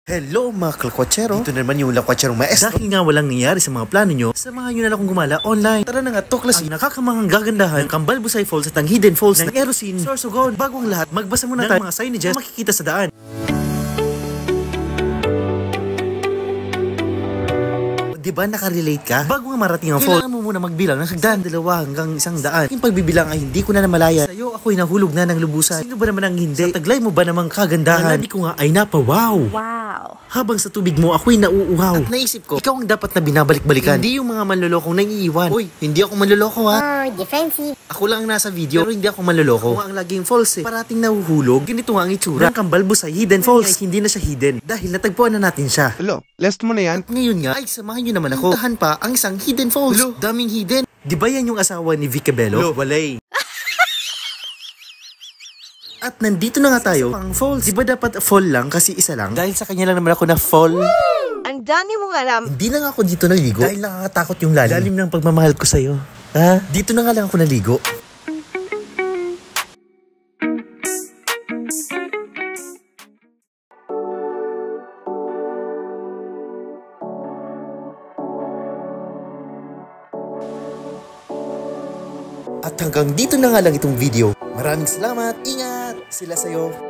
Hello mga kalkwatsero, dito na naman yung lakwatsero maestro. Dahil nga walang nangyari sa mga plano nyo, samahan nyo na lang akong gumala online. Tara na nga tuklas ang nakakamangang gagandahan ng Kambal Busay Falls at ang Hidden Falls ng Erosin, Sorsogon. Bago ang lahat, magbasa muna tayo ng mga signages na makikita sa daan. Diba nakarelate ka? Bago nga marating ang fall, kailangan mo muna magbilang ng hagdan, 2 hanggang 100. Yung pagbibilang ay hindi ko na namalaya. Sa'yo ako'y nahulog na ng lubusan. Sino ba naman ang hindi? Sa taglay mo ba namang kagandahan? Hindi ko nga ay napa-wow. Wow. Habang sa tubig mo ako'y nauuhaw. At naisip ko, Ikaw ang dapat na binabalik-balikan. Hindi yung mga manlolokong naiiwan. Uy, hindi ako manloloko ha. Defensive. Ako lang ang nasa video, pero hindi ako manloloko. Ako nga ang laging false eh. Parating nahuhulog. Ganito nga ang itsura ng Kambal Busay Hidden Falls. Ay, hindi na siya hidden. Dahil natagpuan na natin siya. Hello, last mo na yan? Ngayon nga, ay samahan nyo naman ako. Puntahan pa ang isang Hidden Falls. Hello? Daming hidden. Di ba yan yung asawa ni Vic Cabello? Walay. At nandito na nga tayo pang falls. Di ba dapat fall lang kasi isa lang? Dahil sa kanya lang naman ako na fall. Ang dami mong alam. Hindi na nga ako dito naligo. Dahil nakakatakot yung lalim. Lalim ng pagmamahal ko sa'yo. Ha? Dito na nga lang ako naligo. At hanggang dito na nga lang itong video. Maraming salamat. Ingat sila sa'yo.